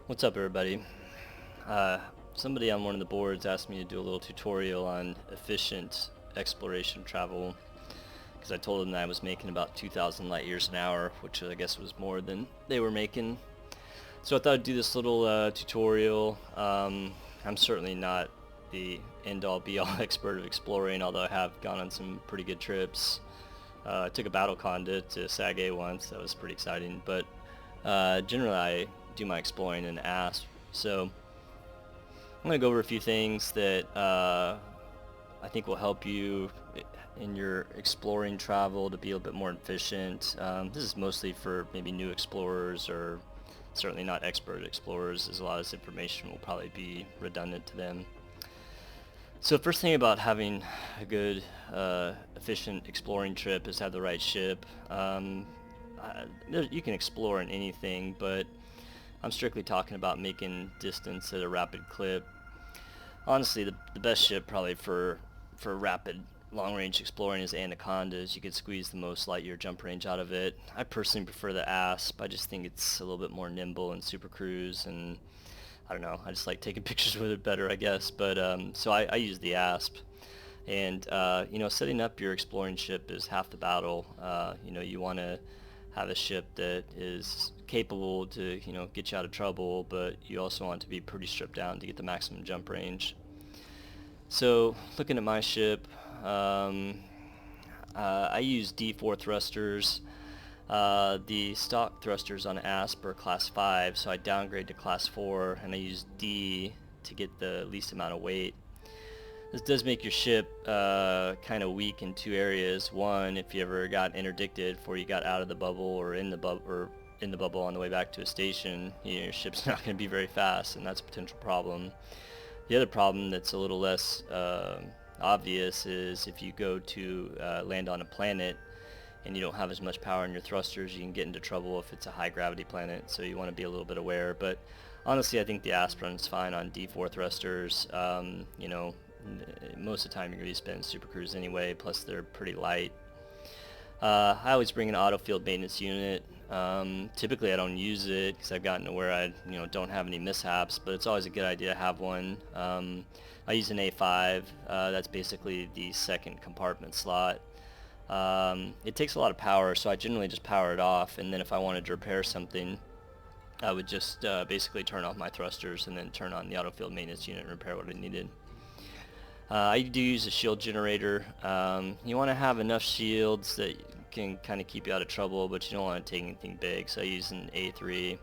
What's up, everybody? Uh, Somebody on one of the boards asked me to do a little tutorial on efficient exploration travel because I told them that I was making about 2,000 light years an hour, which I guess was more than they were making. So I thought I'd do this little tutorial. I'm certainly not the end-all be-all expert of exploring, although I have gone on some pretty good trips. I took a battle conda to Sag once. That was pretty exciting, but generally I do my exploring in ASP. So I'm going to go over a few things that I think will help you in your exploring travel to be a little bit more efficient. This is mostly for maybe new explorers or certainly not expert explorers, as a lot of this information will probably be redundant to them. So the first thing about having a good, efficient exploring trip is have the right ship. You can explore in anything, but I'm strictly talking about making distance at a rapid clip. Honestly, the best ship probably for rapid long-range exploring is Anacondas. You could squeeze the most light year jump range out of it. I personally prefer the Asp. I just think it's a little bit more nimble and super cruise, and I don't know, I just like taking pictures with it better, I guess. But so I use the Asp. And setting up your exploring ship is half the battle. You want to have a ship that is capable to get you out of trouble, but you also want to be pretty stripped down to get the maximum jump range. So looking at my ship, I use D4 thrusters. The stock thrusters on ASP are class 5, so I downgrade to class 4, and I use D to get the least amount of weight. This does make your ship kind of weak in two areas. One, if you ever got interdicted before you got out of the bubble or in the bubble on the way back to a station, your ship's not going to be very fast, and that's a potential problem. The other problem that's a little less obvious is if you go to land on a planet and you don't have as much power in your thrusters, you can get into trouble if it's a high gravity planet, so you want to be a little bit aware. But honestly, I think the Asp runs fine on D4 thrusters. Most of the time you're going to be spending super cruise anyway, plus they're pretty light. I always bring an auto field maintenance unit. Typically I don't use it because I've gotten to where I don't have any mishaps, but it's always a good idea to have one. I use an A5. That's basically the second compartment slot. It takes a lot of power, so I generally just power it off, and then if I wanted to repair something, I would just basically turn off my thrusters and then turn on the auto field maintenance unit and repair what I needed. I do use a shield generator. You want to have enough shields that can kind of keep you out of trouble, but you don't want to take anything big, so I use an A3.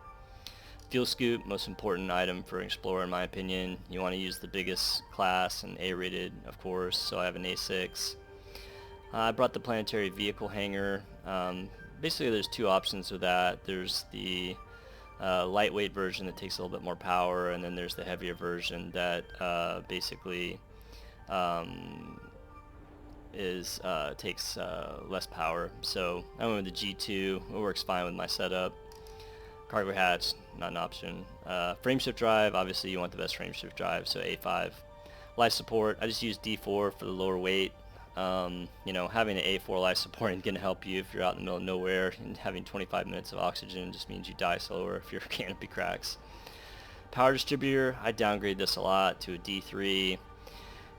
Fuel scoop, most important item for an explorer in my opinion. You want to use the biggest class and A-rated, of course, so I have an A6. I brought the planetary vehicle hanger. Basically there's two options with that. There's the lightweight version that takes a little bit more power, and then there's the heavier version that basically takes less power. So I went with the G2. It works fine with my setup. Cargo hatch, not an option. Frameshift drive, obviously you want the best frameshift drive, so A5. Life support, I just use D4 for the lower weight. Having an A4 life support is going to help you if you're out in the middle of nowhere, and having 25 minutes of oxygen just means you die slower if your canopy cracks. Power distributor, I downgrade this a lot to a D3.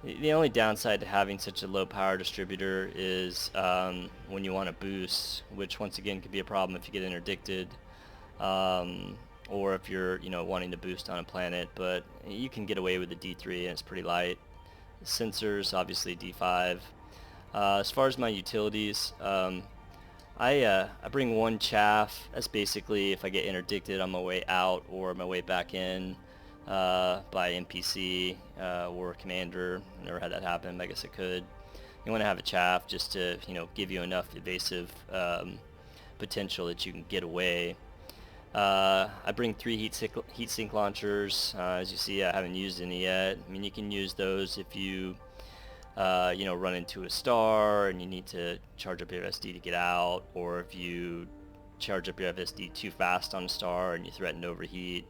The only downside to having such a low power distributor is when you want to boost, which once again could be a problem if you get interdicted, or if you're wanting to boost on a planet, but you can get away with the D3 and it's pretty light. Sensors, obviously D5. As far as my utilities, I bring one chaff. That's basically if I get interdicted on my way out or my way back in by NPC or commander. Never had that happen, but I guess it could. You want to have a chaff just to give you enough evasive potential that you can get away. I bring 3 heat sink launchers. As you see, I haven't used any yet. I mean, you can use those if you run into a star and you need to charge up your FSD to get out, or if you charge up your FSD too fast on a star and you threaten to overheat.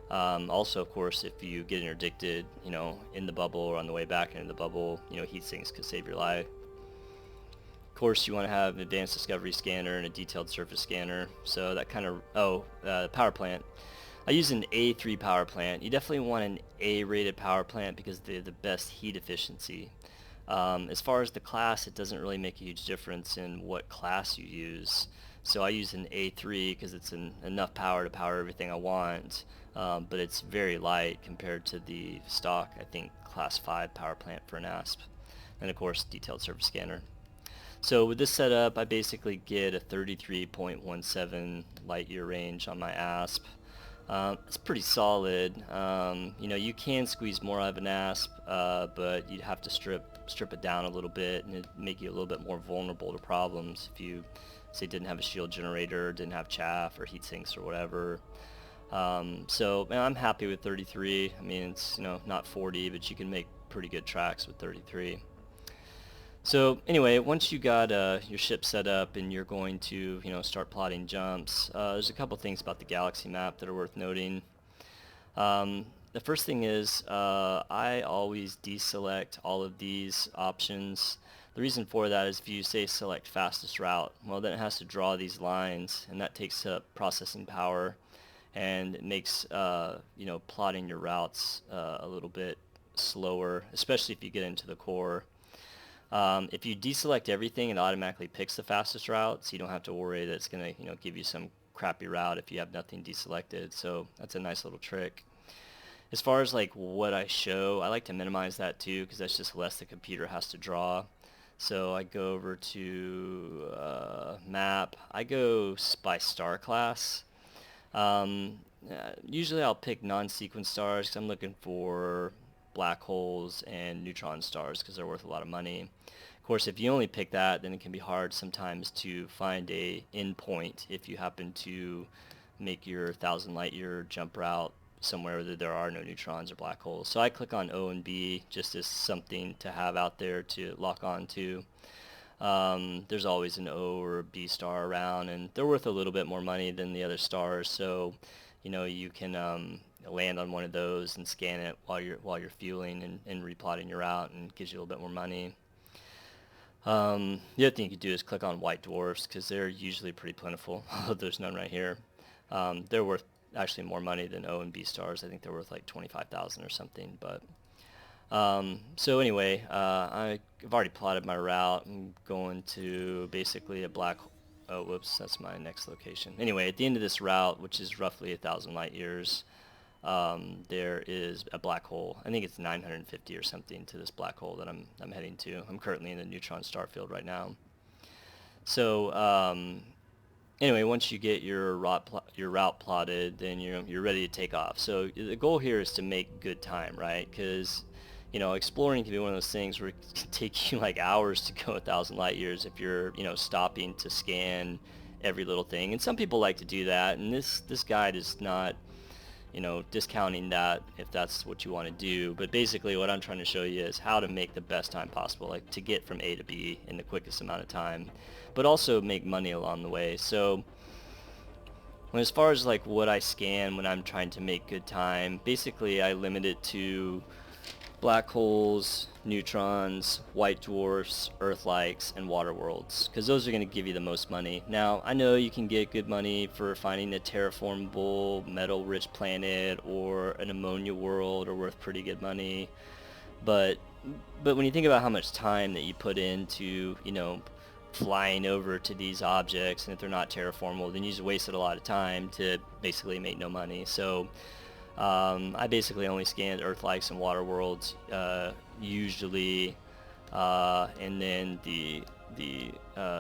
Also, of course, if you get interdicted, in the bubble or on the way back into the bubble, heat sinks could save your life. Of course, you want to have an advanced discovery scanner and a detailed surface scanner. So that kind of, the power plant. I use an A3 power plant. You definitely want an A-rated power plant because they're the best heat efficiency. As far as the class, it doesn't really make a huge difference in what class you use. So I use an A3 because it's enough power to power everything I want, but it's very light compared to the stock, I think, class 5 power plant for an ASP. And of course, detailed surface scanner. So with this setup, I basically get a 33.17 light year range on my ASP. It's pretty solid. You know, you can squeeze more out of an ASP, but you'd have to strip it down a little bit, and it'd make you a little bit more vulnerable to problems if you, say, didn't have a shield generator, didn't have chaff or heat sinks or whatever. So man, I'm happy with 33. I mean, it's, you know, not 40, but you can make pretty good tracks with 33. So anyway, once you got your ship set up and you're going to, you know, start plotting jumps, there's a couple things about the galaxy map that are worth noting. The first thing is I always deselect all of these options. The reason for that is if you say select fastest route, well then it has to draw these lines, and that takes up processing power, and it makes you know, plotting your routes a little bit slower, especially if you get into the core. If you deselect everything, it automatically picks the fastest route, so you don't have to worry that it's going to, you know, give you some crappy route if you have nothing deselected. So that's a nice little trick. As far as like what I show, I like to minimize that too, because that's just less the computer has to draw. So I go over to map. I go by star class. Usually I'll pick non-sequence stars because I'm looking for black holes and neutron stars because they're worth a lot of money. Of course, if you only pick that, then it can be hard sometimes to find a endpoint if you happen to make your 1,000 light year jump route somewhere where there are no neutrons or black holes. So I click on O and B just as something to have out there to lock on to. There's always an O or a B star around, and they're worth a little bit more money than the other stars. So, you know, you can land on one of those and scan it while you're fueling and replotting your route, and gives you a little bit more money. The other thing you could do is click on white dwarfs because they're usually pretty plentiful, although there's none right here. They're worth actually more money than O and B stars. I think they're worth like 25,000 or something. But so anyway, I've already plotted my route. I'm going to basically a black. Oh, whoops, that's my next location. Anyway, at the end of this route, which is roughly 1,000 light years, there is a black hole. I think it's 950 or something to this black hole that I'm heading to. I'm currently in the neutron star field right now. So anyway, once you get your route plotted, then you're ready to take off. So the goal here is to make good time, right? Because, you know, exploring can be one of those things where it can take you like hours to go 1,000 light years if you're, you know, stopping to scan every little thing. And some people like to do that, and this guide is not, you know, discounting that if that's what you want to do. But basically what I'm trying to show you is how to make the best time possible, like to get from A to B in the quickest amount of time, but also make money along the way. So as far as like what I scan when I'm trying to make good time, basically I limit it to black holes, neutrons, white dwarfs, Earth-likes, and water worlds, because those are going to give you the most money. Now, I know you can get good money for finding a terraformable, metal-rich planet or an ammonia world are worth pretty good money, but when you think about how much time that you put into, you know, flying over to these objects, and if they're not terraformable, then you just wasted a lot of time to basically make no money. So I basically only scanned Earth-likes and water worlds usually, and then the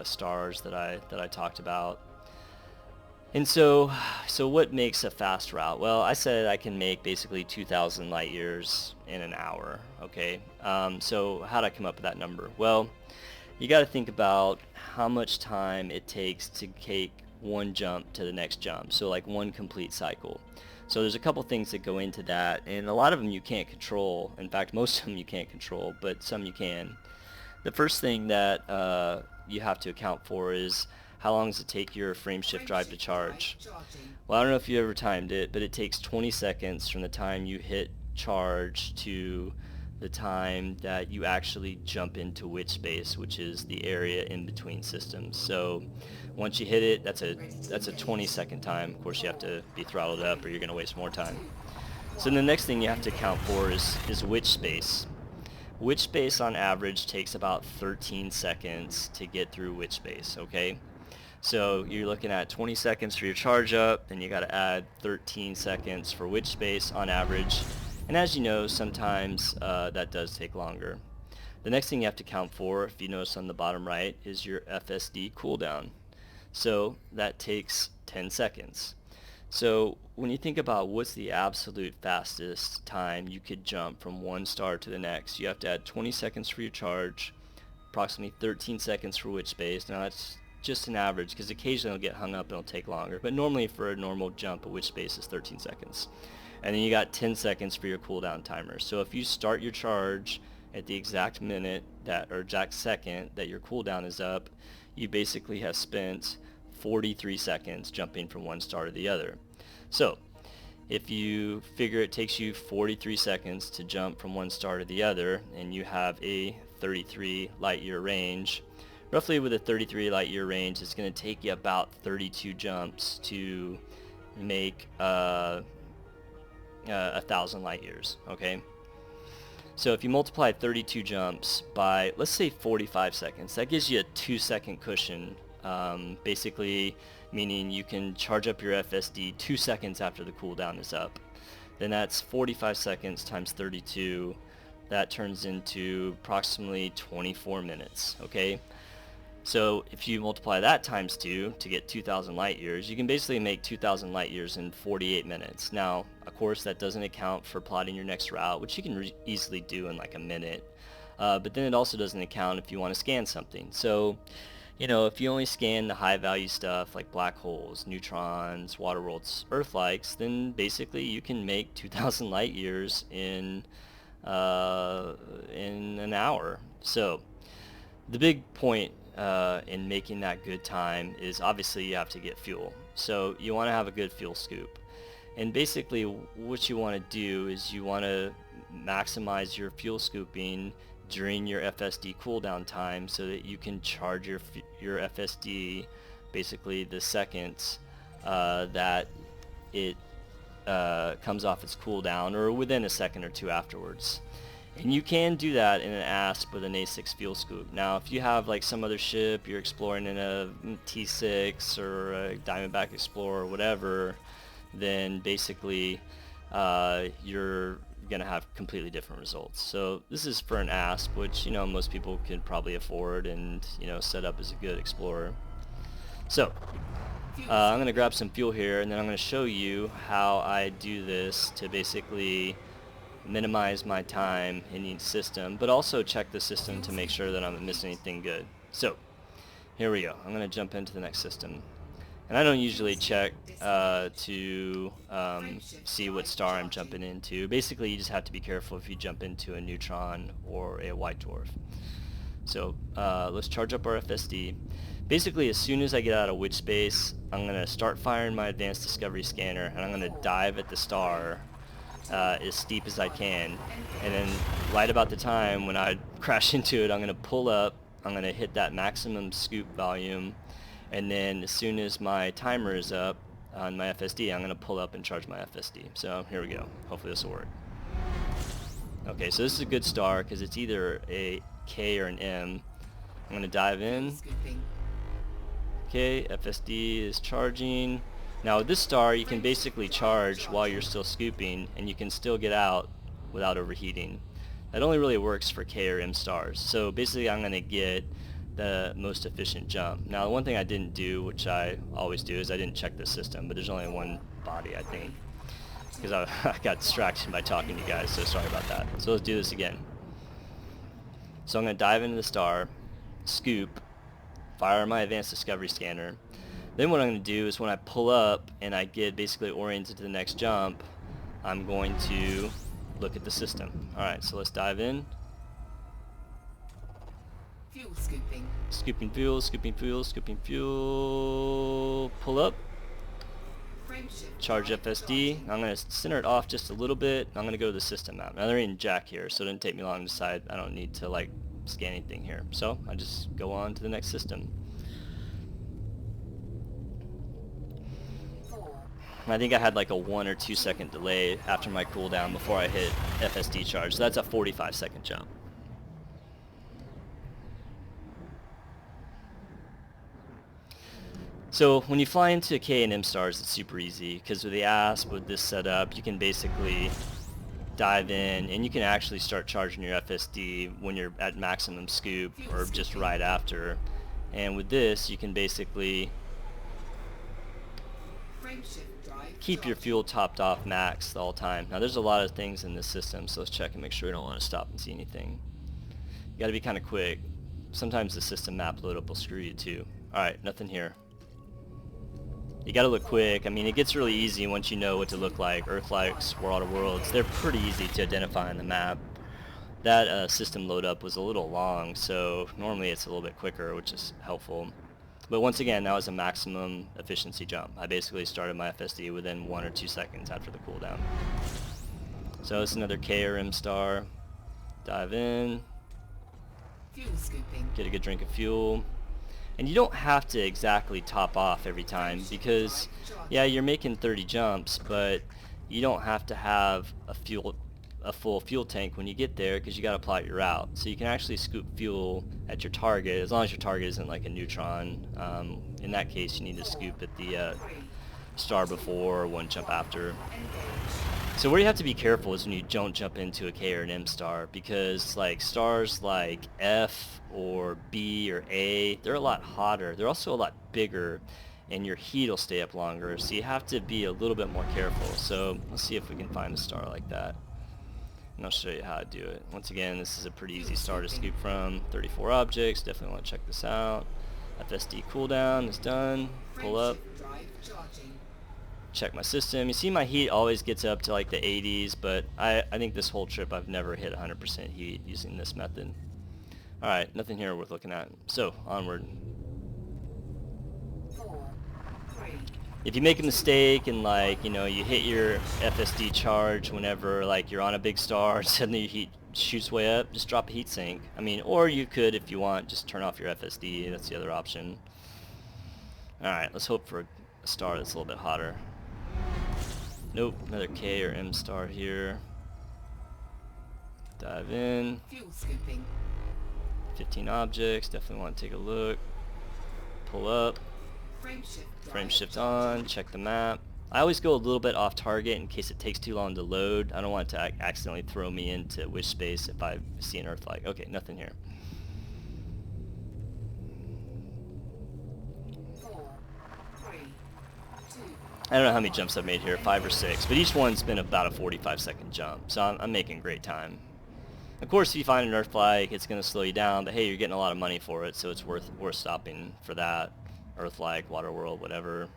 stars that I talked about. And so what makes a fast route? Well, I said I can make basically 2,000 light years in an hour. Okay, so how did I come up with that number? Well, you got to think about how much time it takes to take one jump to the next jump. So like one complete cycle. So there's a couple things that go into that, and a lot of them you can't control. In fact, most of them you can't control, but some you can. The first thing that you have to account for is how long does it take your frameshift drive to charge? Well, I don't know if you ever timed it, but it takes 20 seconds from the time you hit charge to the time that you actually jump into witch space, which is the area in between systems. So once you hit it, that's a 20-second time. Of course, you have to be throttled up or you're going to waste more time. So the next thing you have to account for is witch space. Witch space on average takes about 13 seconds to get through witch space, okay? So you're looking at 20 seconds for your charge up, then you got to add 13 seconds for witch space on average. And as you know, sometimes that does take longer. The next thing you have to count for, if you notice on the bottom right, is your FSD cooldown. So that takes 10 seconds. So when you think about what's the absolute fastest time you could jump from one star to the next, you have to add 20 seconds for your charge, approximately 13 seconds for witch space. Now that's just an average because occasionally it'll get hung up and it'll take longer, but normally for a normal jump a witch space is 13 seconds. And then you got 10 seconds for your cooldown timer. So if you start your charge at the exact minute that, or exact second that your cooldown is up, you basically have spent 43 seconds jumping from one star to the other. So if you figure it takes you 43 seconds to jump from one star to the other, and you have a 33 light year range, roughly with a 33 light year range, it's going to take you about 32 jumps to make 1,000 light years, okay? So if you multiply 32 jumps by, let's say 45 seconds, that gives you a 2-second cushion, basically meaning you can charge up your FSD 2 seconds after the cooldown is up. Then that's 45 seconds times 32. That turns into approximately 24 minutes, okay? So if you multiply that times 2 to get 2,000 light years, you can basically make 2,000 light years in 48 minutes. Now, of course, that doesn't account for plotting your next route, which you can easily do in like a minute. But then it also doesn't account if you want to scan something. So, you know, if you only scan the high value stuff like black holes, neutrons, water worlds, Earth-likes, then basically you can make 2,000 light years in an hour. So the big point in making that good time is obviously you have to get fuel. So you want to have a good fuel scoop. And basically what you want to do is you want to maximize your fuel scooping during your FSD cooldown time so that you can charge your FSD basically the seconds that it comes off its cooldown, or within a second or two afterwards. And you can do that in an ASP with an A6 fuel scoop. Now if you have like some other ship, you're exploring in a T6 or a Diamondback Explorer or whatever, then basically you're gonna have completely different results. So this is for an ASP, which, you know, most people can probably afford and, you know, set up as a good explorer. So I'm gonna grab some fuel here, and then I'm gonna show you how I do this to basically minimize my time in each system, but also check the system to make sure that I'm not missing anything good. So here we go. I'm gonna jump into the next system. And I don't usually check to see what star I'm jumping into. Basically, you just have to be careful if you jump into a neutron or a white dwarf. So let's charge up our FSD. Basically, as soon as I get out of witch space, I'm going to start firing my advanced discovery scanner, and I'm going to dive at the star as steep as I can. And then right about the time when I crash into it, I'm going to pull up, I'm going to hit that maximum scoop volume, and then as soon as my timer is up on my FSD, I'm going to pull up and charge my FSD. So here we go. Hopefully this will work. Okay, so this is a good star because it's either a K or an M. I'm going to dive in. Okay, FSD is charging. Now with this star, you can basically charge while you're still scooping, and you can still get out without overheating. That only really works for K or M stars. So basically I'm going to get the most efficient jump. Now the one thing I didn't do, which I always do, is I didn't check the system, but there's only one body, I think, because I got distracted by talking to you guys, so sorry about that. So let's do this again. So I'm going to dive into the star, scoop, fire my advanced discovery scanner. Then what I'm going to do is when I pull up and I get basically oriented to the next jump, I'm going to look at the system. Alright, so let's dive in. Fuel scooping. Scooping fuel, scooping fuel, scooping fuel. Pull up. charge FSD. I'm going to center it off just a little bit. I'm going to go to the system map. Now there ain't jack here, so it didn't take me long to decide I don't need to like scan anything here. So I just go on to the next system. I think I had like a 1 or 2 second delay after my cooldown before I hit FSD charge. So that's a 45-second jump. So when you fly into K and M stars, it's super easy because with the ASP, with this setup, you can basically dive in and you can actually start charging your FSD when you're at maximum scoop or just right after. And with this, you can basically keep your fuel topped off max the whole time. Now there's a lot of things in this system, so let's check and make sure we don't want to stop and see anything. You got to be kind of quick. Sometimes the system map load up will screw you too. Alright, nothing here. You gotta look quick. I mean, it gets really easy once you know what to look like. Earthlights, World of Worlds, they're pretty easy to identify on the map. That system load up was a little long, so normally it's a little bit quicker, which is helpful. But once again, that was a maximum efficiency jump. I basically started my FSD within 1 or 2 seconds after the cooldown. So it's another K or M star. Dive in. Get a good drink of fuel. And you don't have to exactly top off every time because, yeah, you're making 30 jumps, but you don't have to have a full fuel tank when you get there because you got to plot your route. So you can actually scoop fuel at your target as long as your target isn't like a neutron. In that case, you need to scoop at the star before or one jump after. So where you have to be careful is when you don't jump into a K or an M star because like stars like F or B or A, they're a lot hotter. They're also a lot bigger and your heat will stay up longer. So you have to be a little bit more careful. So let's see if we can find a star like that. And I'll show you how to do it. Once again, this is a pretty easy star to scoop from. 34 objects, definitely want to check this out. FSD cooldown is done. Pull up. Check my system. You see my heat always gets up to like the 80s, but I think this whole trip I've never hit 100% heat using this method. Alright, nothing here worth looking at. So, onward. If you make a mistake and like, you know, you hit your FSD charge whenever like you're on a big star and suddenly your heat shoots way up, just drop a heat sink. I mean, or you could, if you want, just turn off your FSD. That's the other option. Alright, let's hope for a star that's a little bit hotter. Nope, another K or M star here. Dive in. 15 objects, definitely want to take a look. Pull up. Frame shift on, check the map. I always go a little bit off target in case it takes too long to load. I don't want it to accidentally throw me into wish space if I see an Earthlight. Okay, nothing here. I don't know how many jumps I've made here, 5 or 6, but each one's been about a 45-second jump, so I'm making great time. Of course, if you find an Earthlight, it's going to slow you down, but hey, you're getting a lot of money for it, so it's worth stopping for that. Earthlight, Water World, whatever.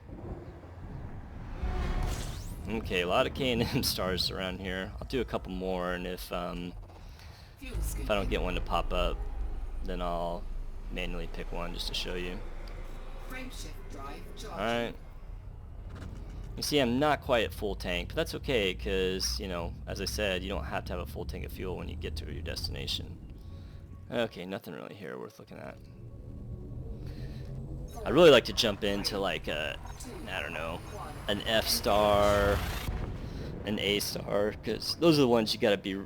Okay, a lot of K and M stars around here. I'll do a couple more, and if I don't get one to pop up, then I'll manually pick one just to show you. Alright. You see, I'm not quite at full tank, but that's okay, because, you know, as I said, you don't have to have a full tank of fuel when you get to your destination. Okay, nothing really here worth looking at. I'd really like to jump into like a, I don't know, an F star, an A star, because those are the ones you gotta be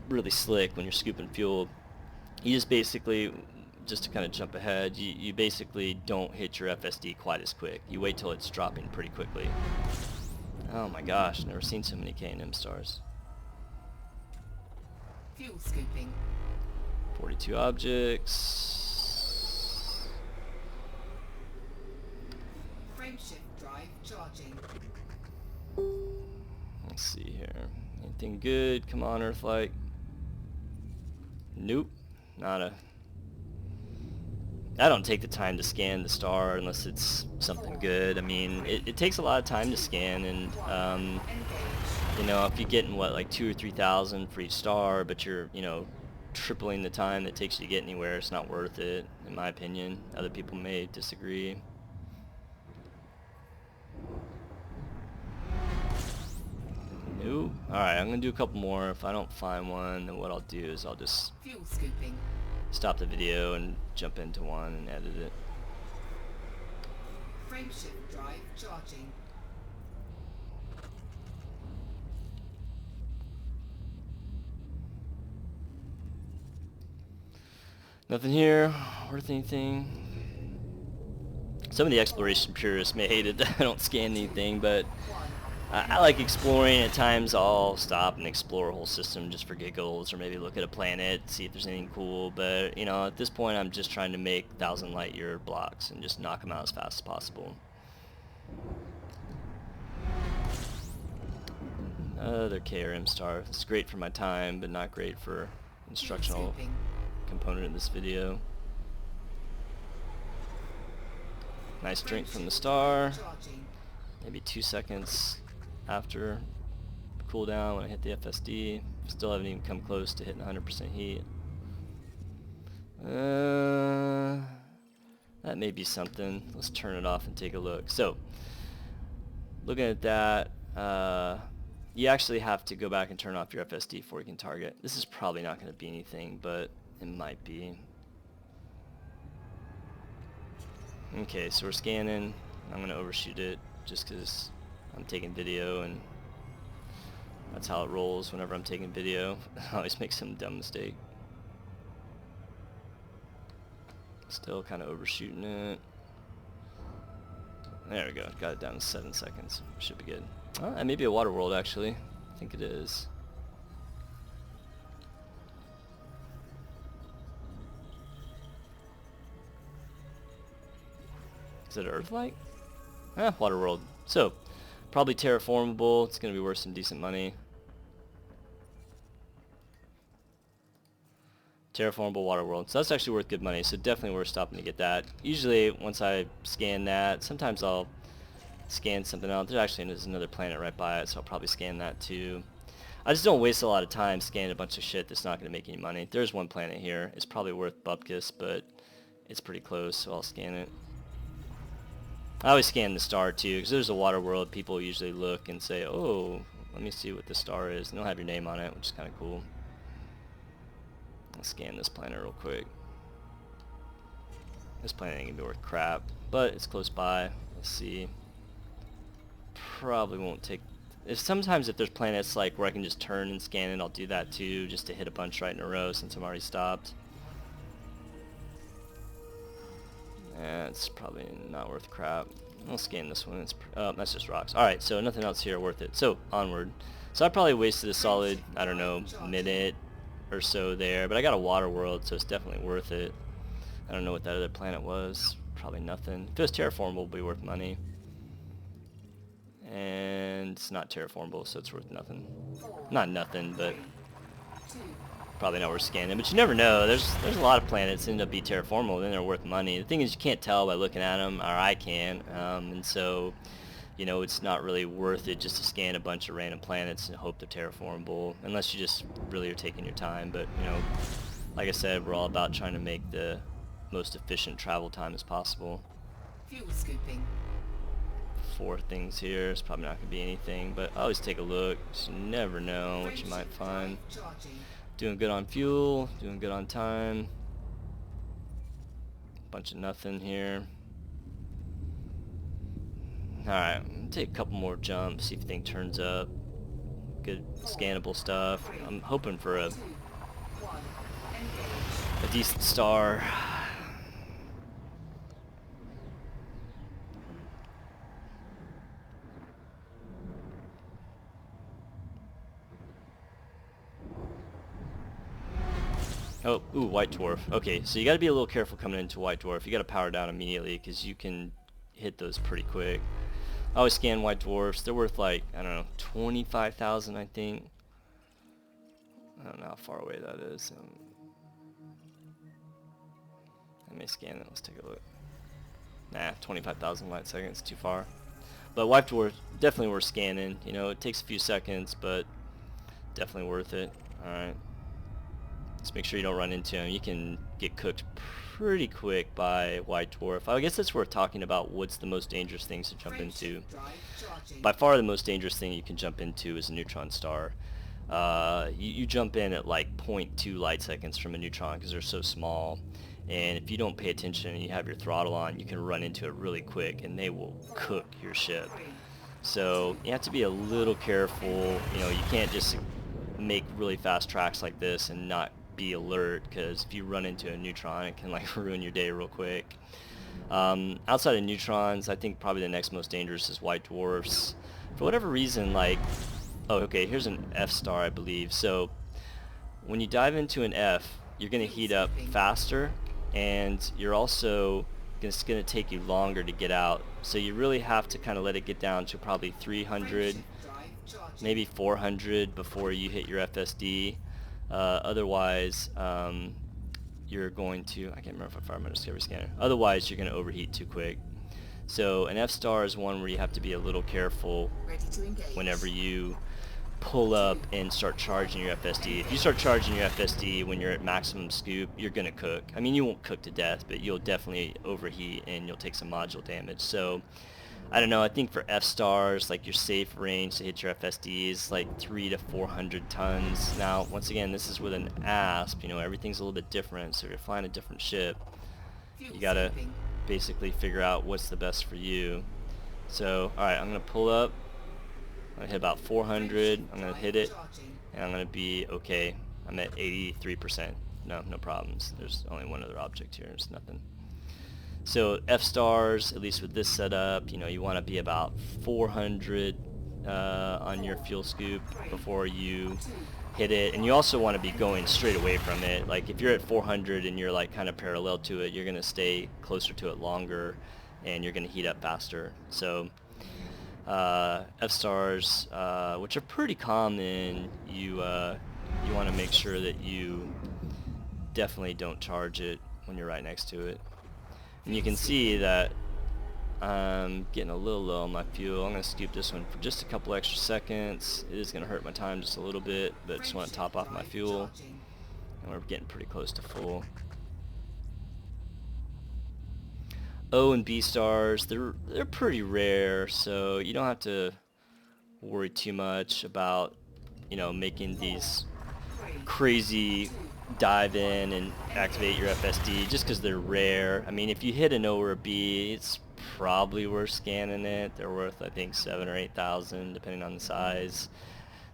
really slick when you're scooping fuel. You just basically, just to kind of jump ahead, you basically don't hit your FSD quite as quick. You wait till it's dropping pretty quickly. Oh my gosh, never seen so many K and M stars. Fuel scooping. 42 objects. Frameshift drive charging. Let's see here. Anything good? Come on, Earthlight. Nope. Nada. I don't take the time to scan the star unless it's something good. I mean, it takes a lot of time to scan, and you know, if you're getting what, like 2,000 or 3,000 for each star, but you're, you know, tripling the time it takes you to get anywhere, it's not worth it, in my opinion. Other people may disagree. Alright, I'm gonna do a couple more. If I don't find one, then what I'll do is I'll just Fuel scooping. stop the video and jump into one and edit it. Frameshift drive charging. Nothing here worth anything. Some of the exploration purists may hate it that I don't scan anything, but I like exploring. At times I'll stop and explore a whole system just for giggles, or maybe look at a planet, see if there's anything cool. But you know, at this point I'm just trying to make 1,000 light year blocks and just knock them out as fast as possible. Another KRM star. It's great for my time, but not great for instructional component of this video. Nice drink from the star. Maybe 2 seconds after cooldown when I hit the FSD. Still haven't even come close to hitting 100% heat. That may be something. Let's turn it off and take a look. So, looking at that, you actually have to go back and turn off your FSD before you can target. This is probably not going to be anything, but it might be. Okay, so we're scanning. I'm going to overshoot it just because I'm taking video, and that's how it rolls whenever I'm taking video. I always make some dumb mistake. Still kind of overshooting it. There we go. Got it down to 7 seconds. Should be good. Oh, that may be a water world actually. I think it is. Is it Earth-like? Water world. So, probably terraformable. It's going to be worth some decent money. Terraformable water world. So that's actually worth good money. So definitely worth stopping to get that. Usually, once I scan that, sometimes I'll scan something else. There's another planet right by it, so I'll probably scan that too. I just don't waste a lot of time scanning a bunch of shit that's not going to make any money. There's one planet here. It's probably worth Bupkis, but it's pretty close, so I'll scan it. I always scan the star too, because there's a water world. People usually look and say, oh, let me see what the star is. And they'll have your name on it, which is kind of cool. I'll scan this planet real quick. This planet ain't going to be worth crap, but it's close by. Let's see. Probably won't take... Sometimes if there's planets like where I can just turn and scan it, I'll do that too, just to hit a bunch right in a row since I'm already stopped. It's probably not worth crap. I'll scan this one. That's just rocks. Alright, so nothing else here worth it. So, onward. So I probably wasted a solid, I don't know, minute or so there. But I got a water world, so it's definitely worth it. I don't know what that other planet was. Probably nothing. If it was terraformable, it would be worth money. And it's not terraformable, so it's worth nothing. Not nothing, but probably not worth scanning. But you never know. There's a lot of planets that end up being terraformable, then they're worth money. The thing is, you can't tell by looking at them, or I can. And so, you know, it's not really worth it just to scan a bunch of random planets and hope they're terraformable, unless you just really are taking your time. But, you know, like I said, we're all about trying to make the most efficient travel time as possible. Fuel scooping. 4 things here. It's probably not going to be anything, but I always take a look. Just never know what you might find. Doing good on fuel, doing good on time. Bunch of nothing here. Alright, I'm gonna take a couple more jumps, see if anything turns up. Good scannable stuff. I'm hoping for a decent star. Oh, ooh, white dwarf. Okay, so you got to be a little careful coming into white dwarf. You got to power down immediately because you can hit those pretty quick. I always scan white dwarfs. They're worth like, I don't know, 25,000 I think. I don't know how far away that is. I may scan it. Let's take a look. Nah, 25,000 light seconds, too far. But white dwarf, definitely worth scanning. You know, it takes a few seconds, but definitely worth it. Alright. Just make sure you don't run into them. You can get cooked pretty quick by white dwarf. I guess it's worth talking about what's the most dangerous things to jump into. Drive charging. By far the most dangerous thing you can jump into is a neutron star. You jump in at like 0.2 light seconds from a neutron because they're so small, and if you don't pay attention and you have your throttle on, you can run into it really quick and they will cook your ship. So you have to be a little careful. You can't just make really fast tracks like this and not be alert, because if you run into a neutron, it can like ruin your day real quick. Outside of neutrons, I think probably the next most dangerous is white dwarfs. For whatever reason, like, oh, okay, here's an F star, I believe. So when you dive into an F, you're going to heat up faster, and you're also it's going to take you longer to get out. So you really have to kind of let it get down to probably 300, maybe 400 before you hit your FSD. Otherwise, you're going to, I can't remember if I fired my discovery scanner. Otherwise, you're going to overheat too quick. So an F star is one where you have to be a little careful Ready to engage. whenever you pull up and start charging your FSD. If you start charging your FSD when you're at maximum scoop, you're going to cook. I mean, you won't cook to death, but you'll definitely overheat and you'll take some module damage. So I don't know, I think for F stars, like your safe range to hit your FSD is like 300 to 400 tons. Now, once again, this is with an ASP, everything's a little bit different. So if you're flying a different ship, Fuel you gotta scooping. basically figure out what's the best for you. So, alright, I'm gonna pull up. I'm gonna hit about 400. I'm gonna hit it, Charging. and I'm gonna be okay. I'm at 83%. No problems. There's only one other object here. There's nothing. So F stars, at least with this setup, you want to be about 400 on your fuel scoop before you hit it, and you also want to be going straight away from it. Like if you're at 400 and you're like kind of parallel to it, you're going to stay closer to it longer, and you're going to heat up faster. So F stars, which are pretty common, you want to make sure that you definitely don't charge it when you're right next to it. And you can see that I'm getting a little low on my fuel. I'm going to scoop this one for just a couple extra seconds. It is going to hurt my time just a little bit, but I just want to top off my fuel. And we're getting pretty close to full. O and B stars, they're pretty rare, so you don't have to worry too much about, making these crazy dive in and activate your FSD just because they're rare. I mean, if you hit an O or a B, it's probably worth scanning it. They're worth, I think, 7,000 or 8,000 depending on the size.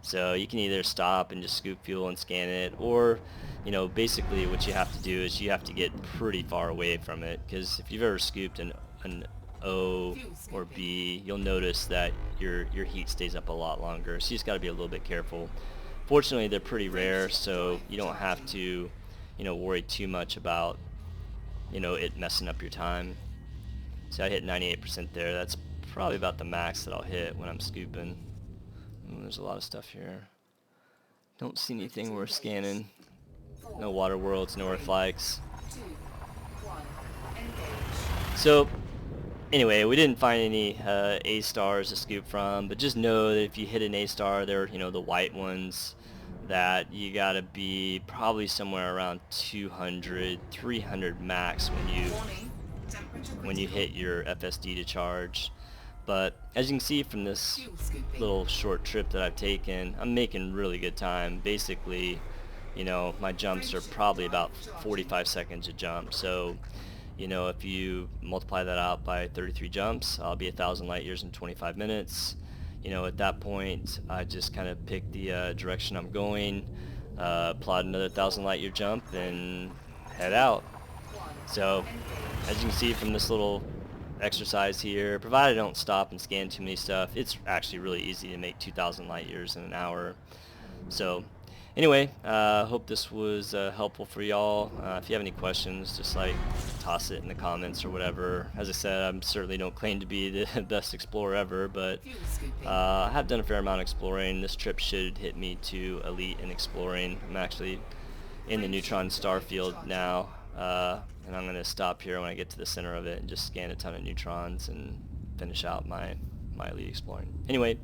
So you can either stop and just scoop fuel and scan it, or basically what you have to do is you have to get pretty far away from it, because if you've ever scooped an O or B, you'll notice that your heat stays up a lot longer. So you just got to be a little bit careful. Fortunately, they're pretty rare, so you don't have to, worry too much about, it messing up your time. So I hit 98% there. That's probably about the max that I'll hit when I'm scooping. There's a lot of stuff here. Don't see anything worth scanning. No water worlds, no earth likes. 2, 1, engage. So anyway, we didn't find any A stars to scoop from, but just know that if you hit an A star, they're the white ones, that you gotta be probably somewhere around 200, 300 max Warning. Temperature when you critical. hit your FSD to charge. But as you can see from this Fuel scooping. little short trip that I've taken, I'm making really good time. Basically, my jumps are probably about 45 seconds a jump. So, if you multiply that out by 33 jumps, I'll be 1,000 light years in 25 minutes. At that point, I just kind of pick the direction I'm going, plot another 1,000 light year jump, and head out. So, as you can see from this little exercise here, provided I don't stop and scan too many stuff, it's actually really easy to make 2,000 light years in an hour. So anyway, hope this was helpful for y'all. If you have any questions, just like toss it in the comments or whatever. As I said, I certainly don't claim to be the best explorer ever, but Fuel scooping. I have done a fair amount of exploring. This trip should hit me to elite in exploring. I'm actually in the neutron star field now, and I'm going to stop here when I get to the center of it and just scan a ton of neutrons and finish out my elite exploring. Anyway,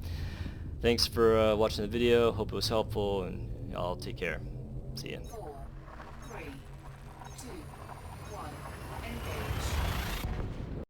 thanks for watching the video. Hope it was helpful, and y'all take care. See ya. 4,